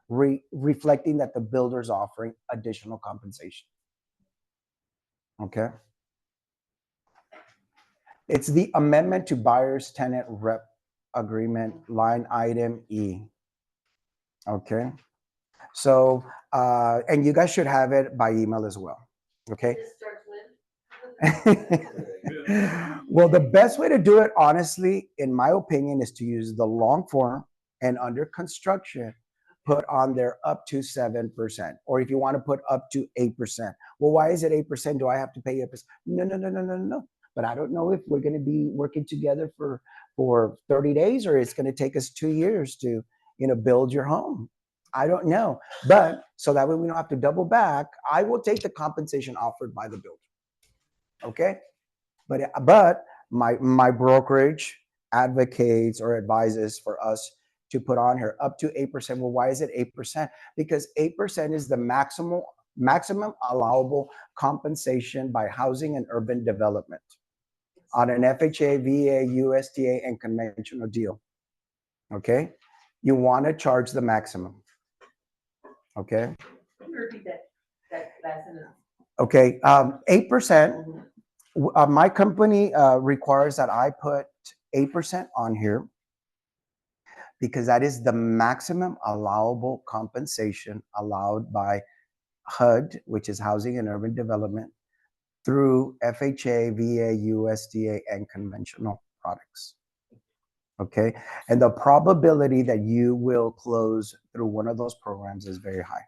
S1: reflecting that the builder's offering additional compensation. Okay. It's the amendment to buyer's tenant rep agreement, line item E. Okay. So, and you guys should have it by email as well. Okay.
S2: This starts with.
S1: Well, the best way to do it, honestly, in my opinion, is to use the long form and under construction, put on there up to 7%. Or if you want to put up to 8%. Well, why is it 8%? Do I have to pay 8%? No, no, no, no, no, no. But I don't know if we're going to be working together for 30 days or it's going to take us 2 years to, build your home. I don't know. But so that way we don't have to double back, I will take the compensation offered by the builder. Okay? But my brokerage advocates or advises for us to put on here up to 8%. Well, why is it 8%? Because 8% is the maximum allowable compensation by housing and urban development on an FHA, VA, USDA, and conventional deal. Okay? You want to charge the maximum. Okay?
S2: Can you repeat that last sentence?
S1: Okay, 8%. My company requires that I put 8% on here because that is the maximum allowable compensation allowed by HUD, which is Housing and Urban Development, through FHA, VA, USDA, and conventional products. Okay, and the probability that you will close through one of those programs is very high.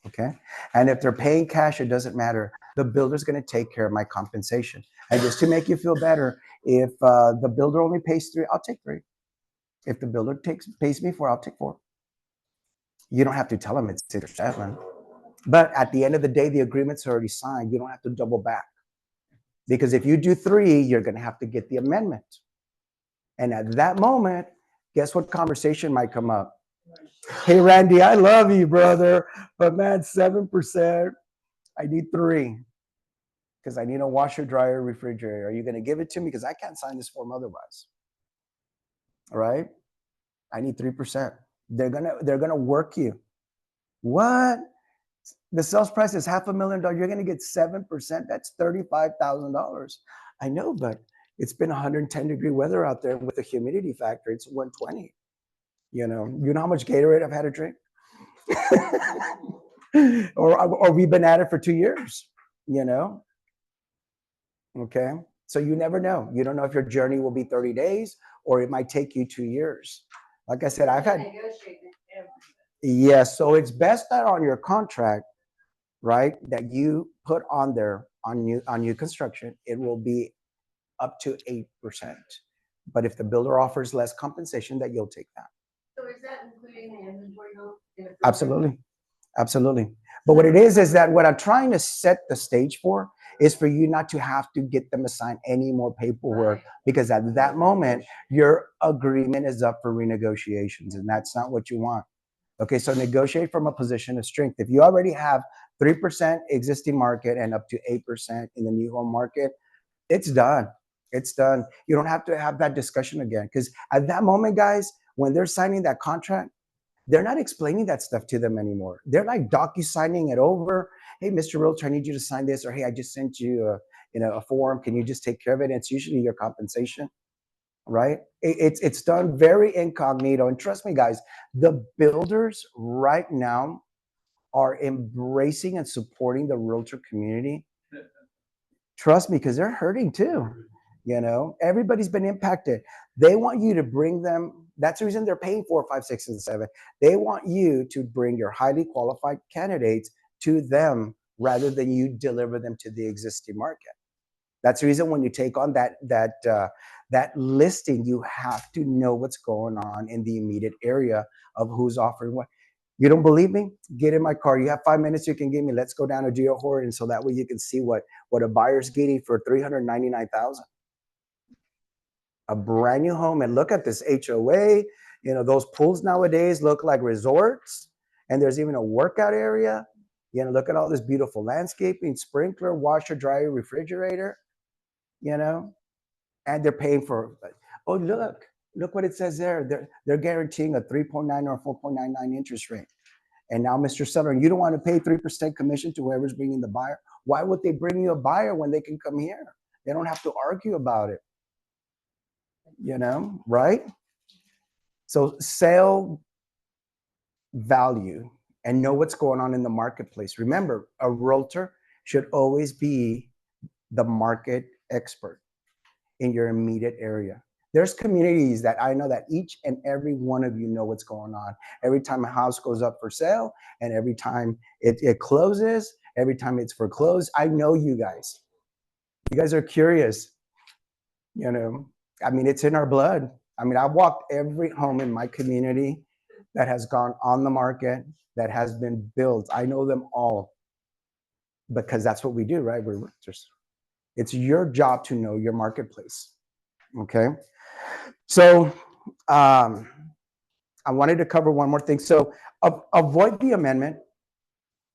S1: Okay, and if they're paying cash, it doesn't matter. The builder's going to take care of my compensation. And just to make you feel better, if the builder only pays 3, I'll take 3. If the builder pays me 4, I'll take 4. You don't have to tell them it's 6 or 7. But at the end of the day, the agreement's already signed. You don't have to double back. Because if you do 3, you're going to have to get the amendment. And at that moment, guess what conversation might come up? Hey, Randy, I love you, brother. But man, 7%, I need 3. Because I need a washer, dryer, refrigerator. Are you going to give it to me? Because I can't sign this form otherwise. All right? I need 3%. They're gonna work you. What? The sales price is $500,000. You're gonna get 7%. That's $35,000. I know, but it's been 110-degree weather out there with a humidity factor. It's 120. You know how much Gatorade I've had to drink? or we've been at it for 2 years, Okay. So you never know. You don't know if your journey will be 30 days or it might take you 2 years. Like I said, I've had. Yes. So it's best that on your contract, right, that you put on there on new construction, it will be up to 8%. But if the builder offers less compensation, that you'll take that.
S2: So is that including the inventory home?
S1: Absolutely. Absolutely. But what it is that what I'm trying to set the stage for is for you not to have to get them assigned any more paperwork, because at that moment, your agreement is up for renegotiations, and that's not what you want. Okay, so negotiate from a position of strength. If you already have 3% existing market and up to 8% in the new home market, it's done. It's done. You don't have to have that discussion again, because at that moment, guys, when they're signing that contract, they're not explaining that stuff to them anymore. They're like docu-signing it over. Hey, Mr. Realtor, I need you to sign this, or hey, I just sent you a form. Can you just take care of it? And it's usually your compensation, right? It's done very incognito. And trust me, guys, the builders right now are embracing and supporting the realtor community. Trust me, because they're hurting too. Everybody's been impacted. They want you to bring them. That's the reason they're paying 4, 5, 6, and 7. They want you to bring your highly qualified candidates to them rather than you deliver them to the existing market. That's the reason when you take on that listing, you have to know what's going on in the immediate area of who's offering what. You don't believe me? Get in my car. You have 5 minutes you can give me. Let's go down to Geo Horton, so that way you can see what a buyer's getting for $399,000. A brand new home. And look at this HOA. Those pools nowadays look like resorts, and there's even a workout area. Look at all this beautiful landscaping, sprinkler, washer, dryer, refrigerator, and they're paying for. Oh, look what it says there. They're guaranteeing a 3.9 or 4.99 interest rate. And now, Mr. Seller, you don't want to pay 3% commission to whoever's bringing the buyer. Why would they bring you a buyer when they can come here? They don't have to argue about it. Right? So sell value and know what's going on in the marketplace. Remember, a realtor should always be the market expert in your immediate area. There's communities that I know that each and every one of you know what's going on. Every time a house goes up for sale and every time it closes, every time it's foreclosed, I know you guys. You guys are curious, you know. I mean, it's in our blood. I mean, I walked every home in my community that has gone on the market, that has been built. I know them all because that's what we do, right? We're realtors. It's your job to know your marketplace. Okay. So I wanted to cover one more thing. So avoid the amendment,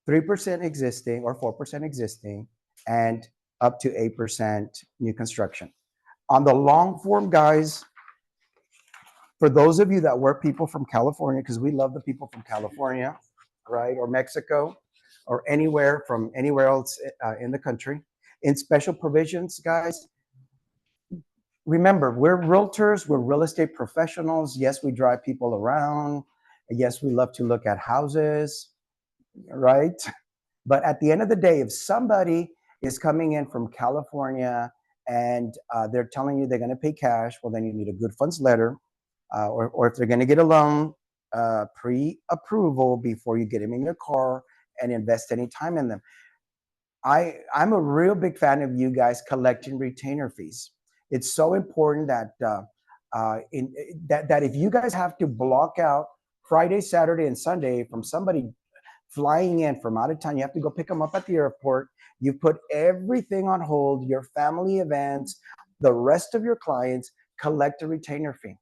S1: 3% existing or 4% existing, and up to 8% new construction. On the long form, guys, for those of you that work people from California, because we love the people from California, right, or Mexico, or anywhere from anywhere else in the country, in special provisions, guys, remember, we're realtors, we're real estate professionals. Yes, we drive people around. Yes, we love to look at houses, right? But at the end of the day, if somebody is coming in from California and they're telling you they're going to pay cash, well, then you need a good funds letter, or if they're going to get a loan, pre-approval before you get them in your car and invest any time in them. I'm a real big fan of you guys collecting retainer fees. It's so important that that if you guys have to block out Friday, Saturday, and Sunday from somebody flying in from out of town, you have to go pick them up at the airport. You put everything on hold, your family events, the rest of your clients, collect a retainer fee.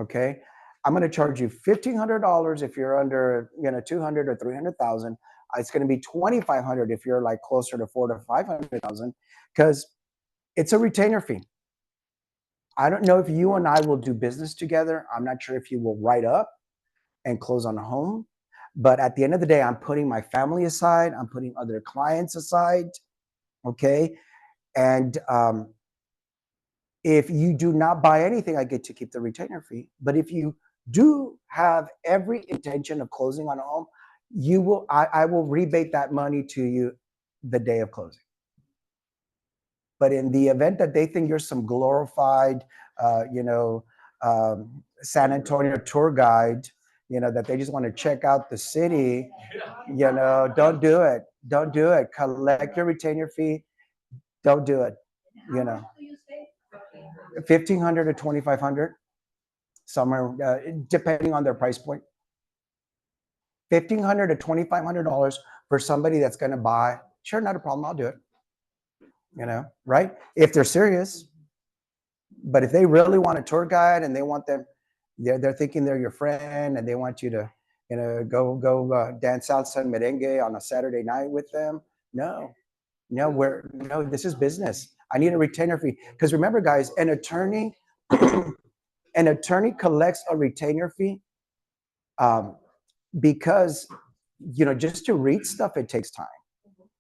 S1: Okay, I'm going to charge you $1,500 if you're under 200 or 300,000. It's going to be $2,500 if you're like closer to 400 to 500,000, because it's a retainer fee. I don't know if you and I will do business together. I'm not sure if you will write up and close on a home, but at the end of the day, I'm putting my family aside. I'm putting other clients aside. Okay, and if you do not buy anything, I get to keep the retainer fee. But if you do have every intention of closing on a home, I will rebate that money to you the day of closing. But in the event that they think you're some glorified, San Antonio tour guide, that they just want to check out the city, don't do it. Don't do it. Collect your retainer fee. Don't do it.
S2: How much do you say?
S1: 1,500 to 2,500, somewhere depending on their price point. $1,500 to $2,500 for somebody that's going to buy. Sure, not a problem. I'll do it. Right? If they're serious. But if they really want a tour guide and they want them, they're thinking they're your friend and they want you to, go dance salsa and merengue on a Saturday night with them. No, this is business. I need a retainer fee. Because remember, guys, an attorney collects a retainer fee because, just to read stuff, it takes time.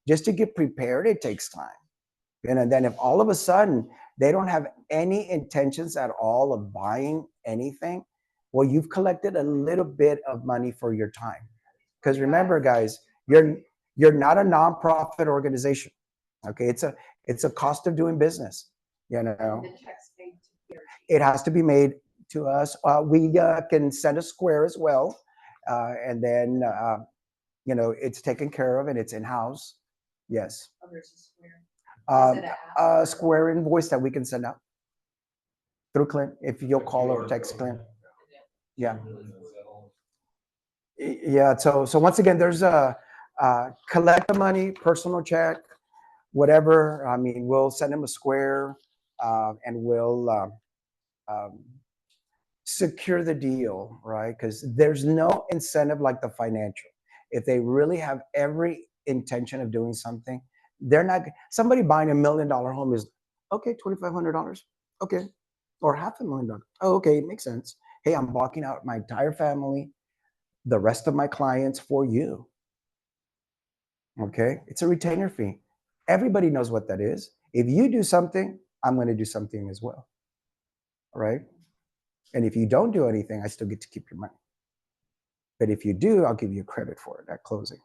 S1: Just to get prepared, it takes time. And then if all of a sudden they don't have any intentions at all of buying anything, well, you've collected a little bit of money for your time. Because remember, guys, you're not a nonprofit organization. Okay, it's a cost of doing business.
S5: The check's paid to PRG.
S1: It has to be made to us. We can send a square as well, and then it's taken care of and it's in house. Yes.
S5: Oh, there's a square. Is it
S1: A square invoice that we can send out through Clint if you'll call or text Clint. Yeah. Yeah. So once again, there's a collect the money, personal check, whatever. I mean, we'll send him a square, and we'll secure the deal, right? Because there's no incentive like the financial. If they really have every intention of doing something, they're not. Somebody buying $1 million home is okay, $2,500, okay, or $500,000. Oh, okay, it makes sense. Hey, I'm blocking out my entire family, the rest of my clients for you. Okay, it's a retainer fee. Everybody knows what that is. If you do something, I'm going to do something as well. All right. And if you don't do anything, I still get to keep your money. But if you do, I'll give you credit for it at closing.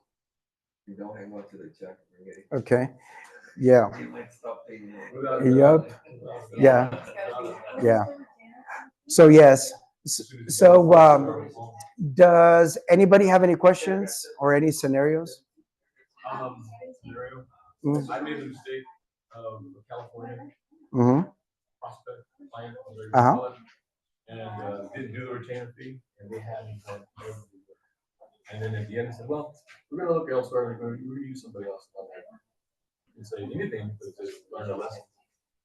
S6: You don't hang on to the check.
S1: Okay. Yeah.
S6: You might stop paying more.
S1: Yep. Yeah. Yeah. So yes. So does anybody have any questions or any scenarios?
S3: Scenario.
S1: Mm.
S3: I made the mistake of California
S1: Mm-hmm.
S3: prospect client, whatever you
S1: Uh-huh.
S3: call it, and didn't do the retainer fee, and they had me for it. And then at the end, I said, "Well, we're going to look elsewhere. We're going to use somebody else." And say anything, but just learn a lesson.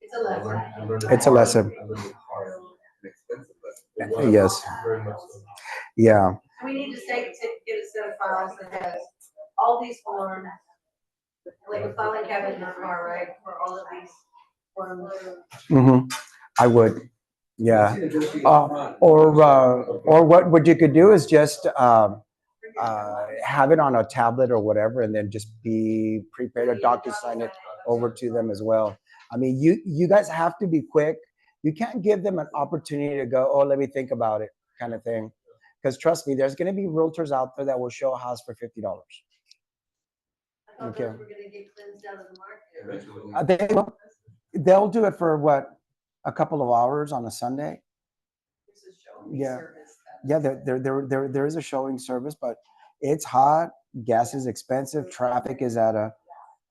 S2: It's a lesson.
S1: It's a lesson.
S3: I learned it hard and expensive lesson. It was
S1: Yes.
S3: very much so.
S1: Yeah.
S2: We need to get a set of files that has all these forms, like a filing cabinet in our car, right, for all of these forms.
S1: Mm-hmm. I would. Yeah. Or what you could do is just have it on a tablet or whatever, and then just be prepared to DocuSign it over to them as well. I mean, you guys have to be quick. You can't give them an opportunity to go, oh, let me think about it, kind of thing. Because trust me, there's going to be realtors out there that will show a house for $50.
S2: I thought
S1: Okay.
S2: those were gonna get cleansed out of the market.
S3: Eventually.
S1: They'll do it for what, a couple of hours on a Sunday.
S5: This is showing me
S1: Yeah.
S5: service.
S1: Yeah, there is a showing service, but it's hot. Gas is expensive. Traffic is at a.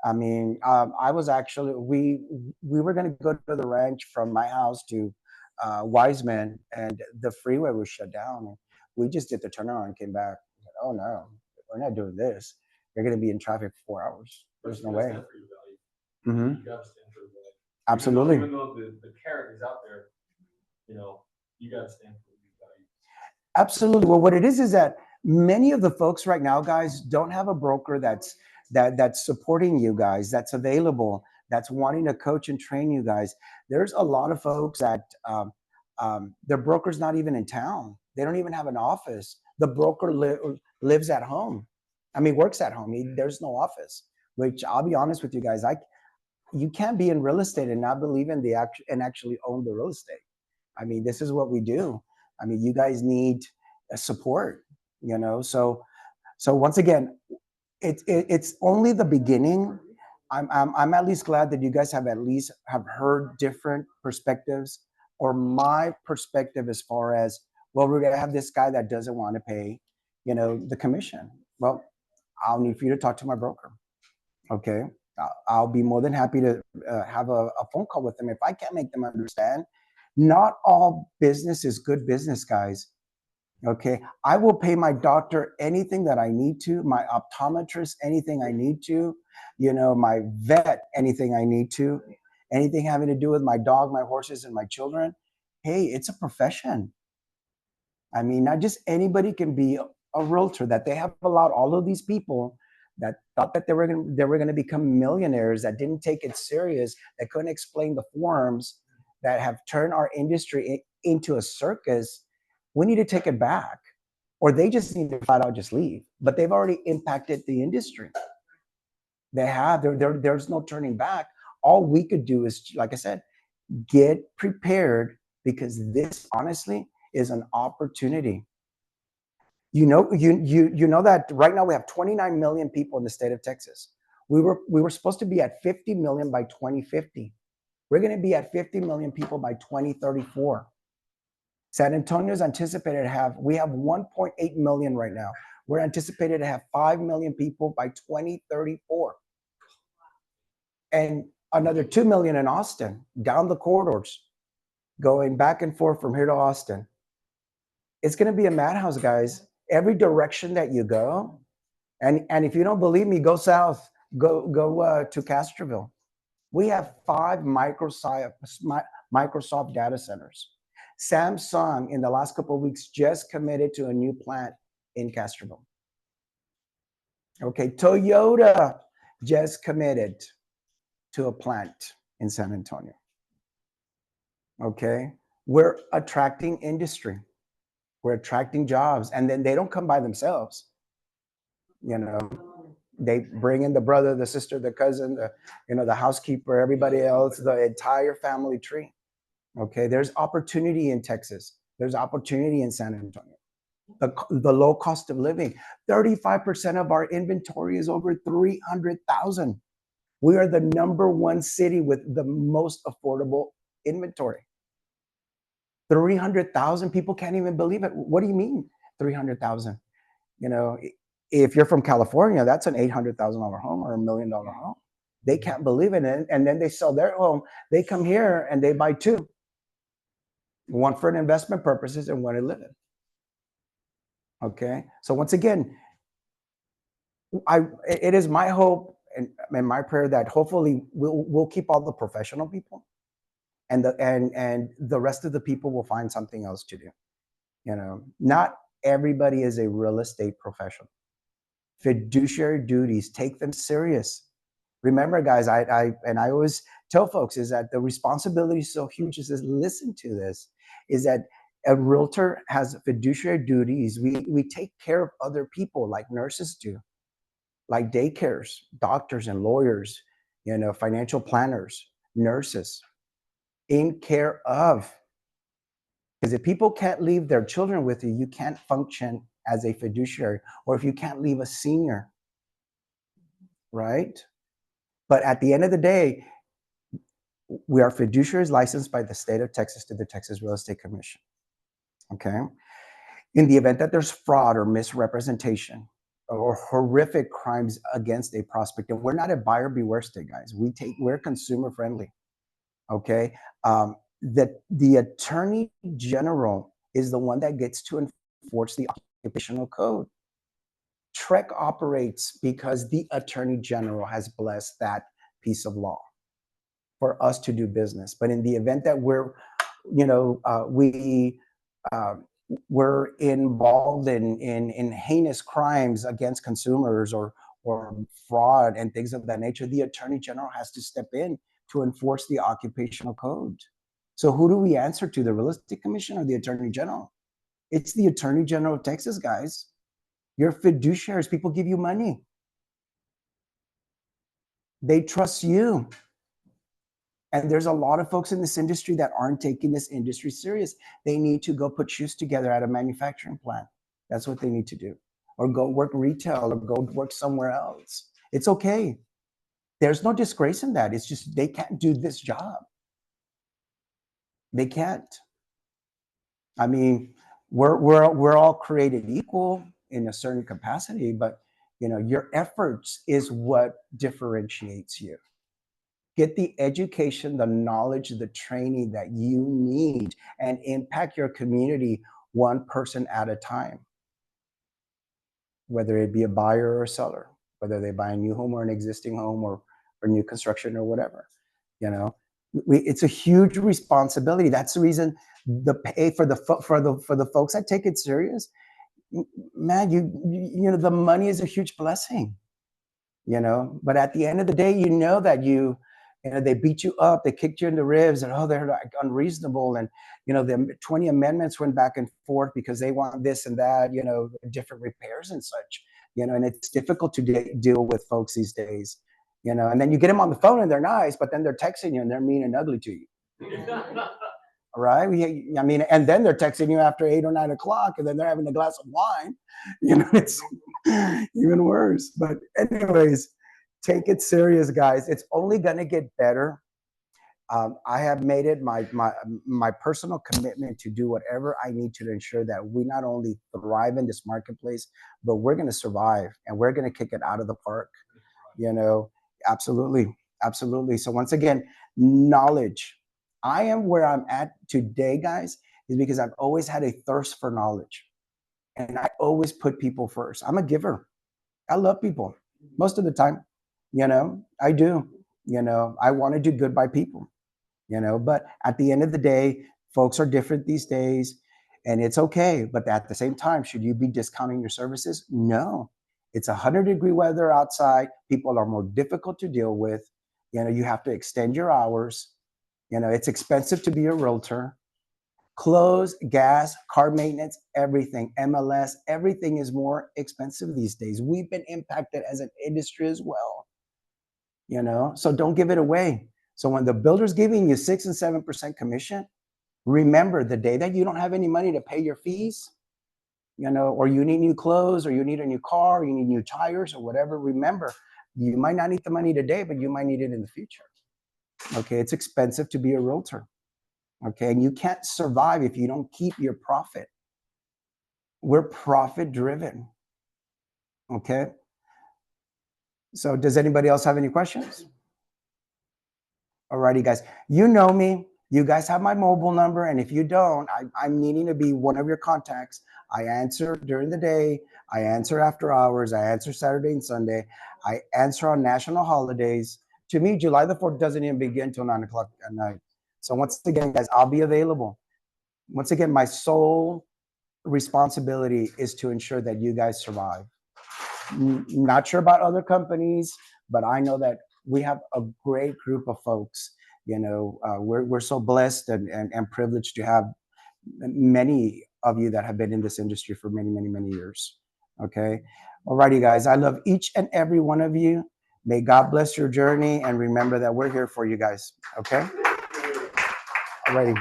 S1: I mean, I was actually we were gonna go to the ranch from my house to Wiseman, and the freeway was shut down. And we just did the turnaround and came back. Said, oh no, we're not doing this. You're gonna be in traffic for 4 hours. There's no way.
S3: You gotta stand for your value.
S1: Mm-hmm.
S3: You gotta stand for your value.
S1: Absolutely.
S3: Even though the carrot is out there, you gotta stand for your value.
S1: Absolutely. Well, what it is that many of the folks right now, guys, don't have a broker that's supporting you guys, that's available, that's wanting to coach and train you guys. There's a lot of folks that their broker's not even in town. They don't even have an office. The broker lives at home. I mean, works at home. There's no office. Which I'll be honest with you guys, you can't be in real estate and not believe in and actually own the real estate. I mean, this is what we do. I mean, you guys need support, So once again, it's only the beginning. I'm at least glad that you guys have heard different perspectives, or my perspective as far as, well, we're gonna have this guy that doesn't want to pay, the commission. Well, I'll need for you to talk to my broker. Okay, I'll be more than happy to have a phone call with them if I can't make them understand. Not all business is good business, guys. Okay, I will pay my doctor anything that I need to, my optometrist anything I need to, my vet anything I need to, anything having to do with my dog, my horses, and my children. Hey, it's a profession. I mean, not just anybody can be a realtor. That they have allowed all of these people that thought that they were going to become millionaires, that didn't take it serious, that couldn't explain the forms, that have turned our industry into a circus. We need to take it back, or they just need to flat out just leave. But they've already impacted the industry. They have. There's no turning back. All we could do is, like I said, get prepared, because this honestly is an opportunity. You know that right now we have 29 million people in the state of Texas. We were supposed to be at 50 million by 2050. We're going to be at 50 million people by 2034. San Antonio is anticipated to have, we have 1.8 million right now. We're anticipated to have 5 million people by 2034. And another 2 million in Austin, down the corridors, going back and forth from here to Austin. It's going to be a madhouse, guys. Every direction that you go, and if you don't believe me, go south, go to Castroville. We have 5 Microsoft data centers. Samsung in the last couple of weeks just committed to a new plant in Castroville. Okay, Toyota just committed to a plant in San Antonio. Okay, we're attracting industry. We're attracting jobs, and then they don't come by themselves. They bring in the brother, the sister, the cousin, the housekeeper, everybody else, the entire family tree. Okay, there's opportunity in Texas. There's opportunity in San Antonio. The low cost of living. 35% of our inventory is over 300,000. We are the #1 city with the most affordable inventory. 300,000 people can't even believe it. What do you mean 300,000? You know, if you're from California, that's an $800,000 home or $1 million home. They can't believe it. And then they sell their home. They come here and they buy two. One for investment purposes and one to live in. Okay. So once again, it is my hope and my prayer that hopefully we'll keep all the professional people and the rest of the people will find something else to do. You know, not everybody is a real estate professional. Fiduciary duties, take them serious. Remember, guys, I always tell folks is that the responsibility is so huge. Is listen to this. Is that a realtor has fiduciary duties. We take care of other people like nurses do, like daycares, doctors and lawyers, you know, financial planners, nurses, in care of. Because if people can't leave their children with you, you can't function as a fiduciary, or if you can't leave a senior, right? But at the end of the day, we are fiduciaries licensed by the state of Texas to the Texas Real Estate Commission. Okay. In the event that there's fraud or misrepresentation or horrific crimes against a prospect, and we're not a buyer beware state, guys. We're consumer friendly. Okay. The attorney general is the one that gets to enforce the occupational code. TREC operates because the attorney general has blessed that piece of law for us to do business. But in the event that we're, you know, we're involved in heinous crimes against consumers or fraud and things of that nature, the attorney general has to step in to enforce the occupational code. So who do we answer to, the Real Estate Commission or the attorney general? It's the attorney general of Texas, guys. You're fiduciaries. People give you money. They trust you. And there's a lot of folks in this industry that aren't taking this industry serious. They need to go put shoes together at a manufacturing plant. That's what they need to do. Or go work retail or go work somewhere else. It's okay. There's no disgrace in that. It's just they can't do this job. They can't. I mean, we're all created equal in a certain capacity, but you know, your efforts is what differentiates you. Get the education, the knowledge, the training that you need and impact your community one person at a time. Whether it be a buyer or a seller, whether they buy a new home or an existing home or new construction or whatever, you know, it's a huge responsibility. That's the reason the pay for the folks that take it serious, man, you know, the money is a huge blessing, you know, but at the end of the day, you know that you know, they beat you up, they kicked you in the ribs, and oh, they're like unreasonable. And, you know, the 20 amendments went back and forth because they want this and that, you know, different repairs and such, you know, and it's difficult to deal with folks these days, you know, and then you get them on the phone and they're nice, but then they're texting you and they're mean and ugly to you. Right? I mean, and then they're texting you after 8 or 9 o'clock and then they're having a glass of wine, you know, it's even worse. But anyways, take it serious, guys. It's only going to get better. I have made it my personal commitment to do whatever I need to ensure that we not only thrive in this marketplace, but we're going to survive and we're going to kick it out of the park. You know, absolutely, absolutely. So once again, knowledge. I am where I'm at today, guys, is because I've always had a thirst for knowledge, and I always put people first. I'm a giver. I love people most of the time. You know, I do. You know, I want to do good by people, you know, but at the end of the day, folks are different these days and it's okay. But at the same time, should you be discounting your services? No. It's 100-degree weather outside. People are more difficult to deal with. You know, you have to extend your hours. You know, it's expensive to be a realtor. Clothes, gas, car maintenance, everything, MLS, everything is more expensive these days. We've been impacted as an industry as well. You know, so don't give it away. So when the builder's giving you 6 and 7% commission, Remember, the day that you don't have any money to pay your fees, or you need new clothes, or you need a new car, or you need new tires, or whatever, remember, you might not need the money today, but you might need it in the future. Okay, it's expensive to be a realtor. Okay, and you can't survive if you don't keep your profit. We're profit driven. Okay, so does anybody else have any questions? Alrighty, guys, you know me. You guys have my mobile number, and if you don't, I'm needing to be one of your contacts. I answer during the day, I answer after hours, I answer Saturday and Sunday, I answer on national holidays. To me, July the 4th doesn't even begin until 9 o'clock at night. So once again, guys, I'll be available. Once again, my sole responsibility is to ensure that you guys survive. Not sure about other companies, but I know that we have a great group of folks. We're so blessed and privileged to have many of you that have been in this industry for many, many, many years. Okay. Alrighty, guys. I love each and every one of you. May God bless your journey, and remember that we're here for you guys. Okay. Alrighty.